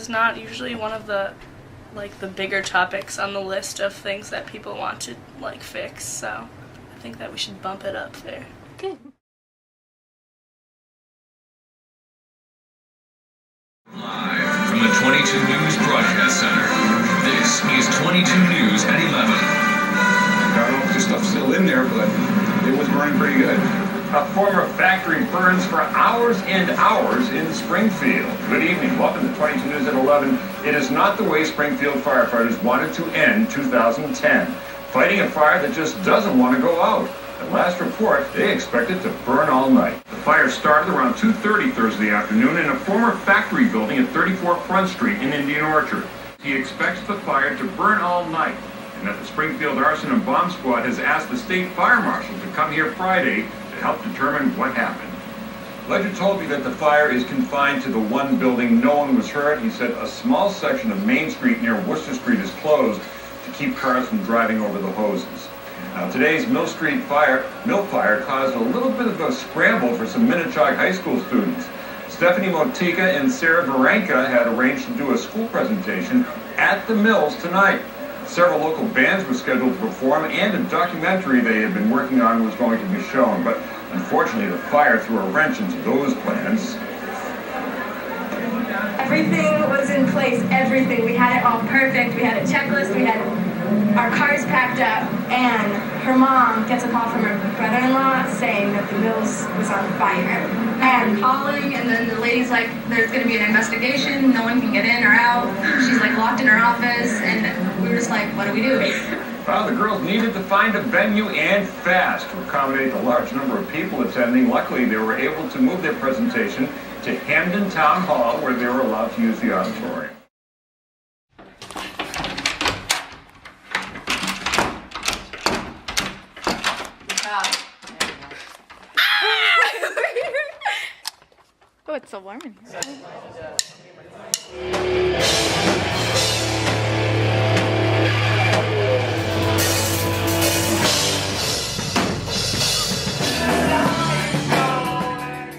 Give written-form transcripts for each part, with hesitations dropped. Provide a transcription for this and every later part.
is not usually one of the the bigger topics on the list of things that people want to fix. So I think that we should bump it up there. Good. Live from the 22 News Broadcast Center, this is 22 News at 11. I don't know if this stuff's still in there, but it was burning pretty good. A former factory burns for hours and hours in Springfield. Good evening. Welcome to 22 News at 11. It is not the way Springfield firefighters wanted to end 2010. Fighting a fire that just doesn't want to go out. At last report, they expect it to burn all night. The fire started around 2:30 Thursday afternoon in a former factory building at 34 Front Street in Indian Orchard. He expects the fire to burn all night, and that the Springfield Arson and Bomb Squad has asked the state fire marshal to come here Friday to help determine what happened. Ledger told me that the fire is confined to the one building. No one was hurt. He said a small section of Main Street near Worcester Street is closed to keep cars from driving over the hoses. Now, today's mill fire caused a little bit of a scramble for some Minnetonka High School students. Stephanie Motyka and Varanka had arranged to do a school presentation at the mills tonight. Several local bands were scheduled to perform, and a documentary they had been working on was going to be shown. But unfortunately, the fire threw a wrench into those plans. Everything was in place, everything. We had it all perfect. We had a checklist. We had our cars packed up, and her mom gets a call from her brother-in-law saying that the mills was on fire. And calling, and then the lady's like, there's going to be an investigation. No one can get in or out. She's locked in her office, and we were just like, what do we do? Well, the girls needed to find a venue, and fast, to accommodate the large number of people attending. Luckily, they were able to move their presentation to Hamden Town Hall, where they were allowed to use the auditorium. Oh, it's so warm in here.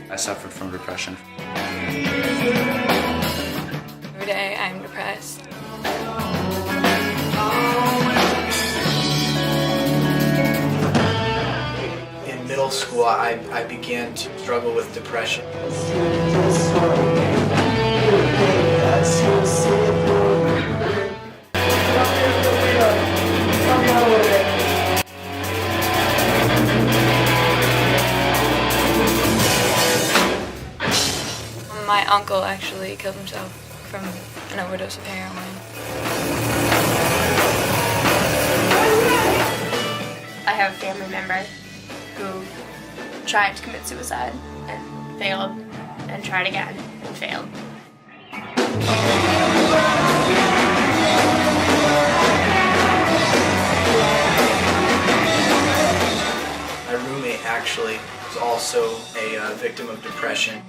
I suffered from depression. Every day I'm depressed. In middle school, I began to struggle with depression. My uncle actually killed himself from an overdose of heroin. I have a family member who tried to commit suicide and failed, and tried again and failed. My roommate actually was also a victim of depression.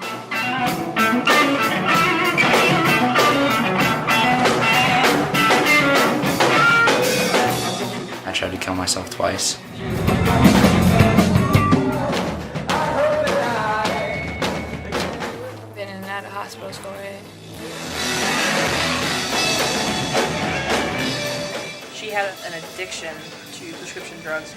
I tried to kill myself twice. Been in and out of hospitals for it. She had an addiction to prescription drugs.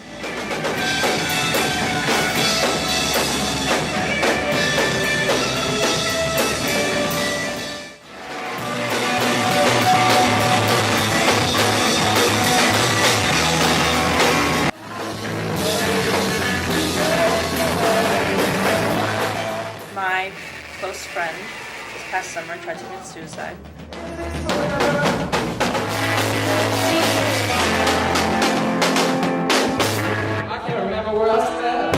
My close friend this past summer tried to commit suicide. I can't remember where I said.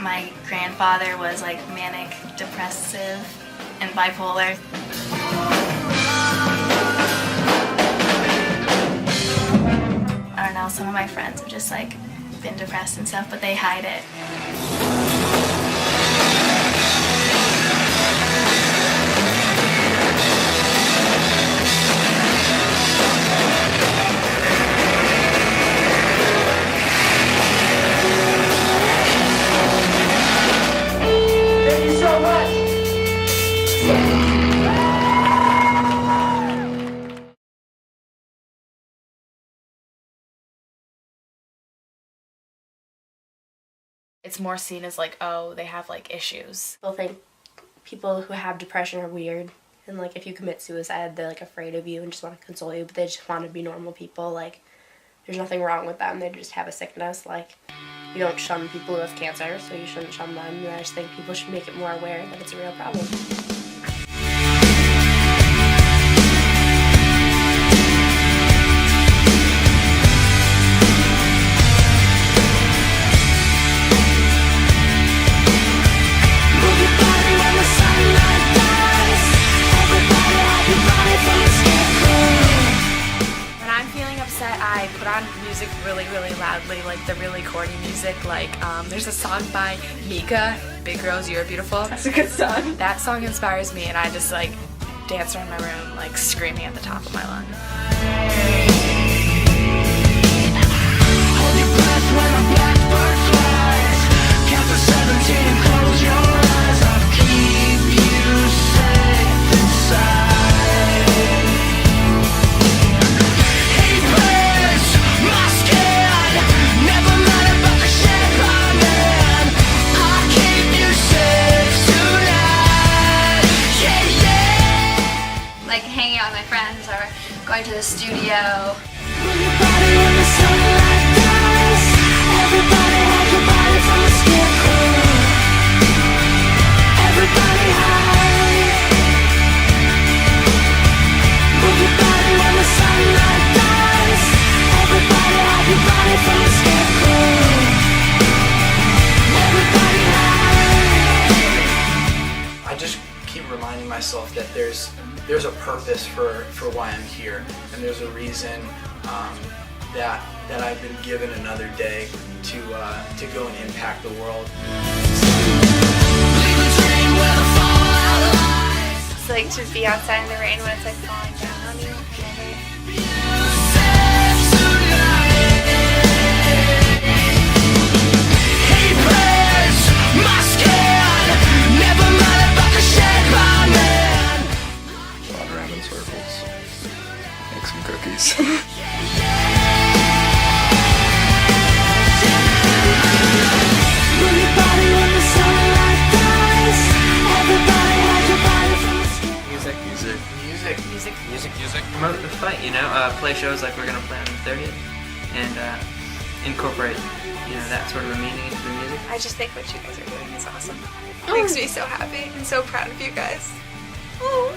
My grandfather was manic, depressive, and bipolar. I don't know, some of my friends have just been depressed and stuff, but they hide it. Thank you so much. It's more seen as like, oh, they have like issues. People think people who have depression are weird, and like if you commit suicide, they're like afraid of you and just want to console you, but they just want to be normal people. Like, there's nothing wrong with them, they just have a sickness. Like, you don't shun people who have cancer, so you shouldn't shun them. And I just think people should make it more aware that it's a real problem. I put on music really, really loudly, like the really corny music. Like, there's a song by Mika, Big Rose, You're Beautiful. That's a good song. That song inspires me, and I just like dance around my room, like screaming at the top of my lungs. Hold your breath when a blackbird flies. Count to 17 and close your eyes. I'll keep you safe inside. Like hanging out with my friends or going to the studio. I just keep reminding myself that there's a purpose for why I'm here, and there's a reason that I've been given another day to go and impact the world. It's like to be outside in the rain when it's like falling down on you. Make some cookies. Music. Promote the fight, you know, play shows like we're going to play on the 30th, and incorporate, you know, that sort of a meaning into the music. I just think what you guys are doing is awesome. It makes me so happy and so proud of you guys. Oh.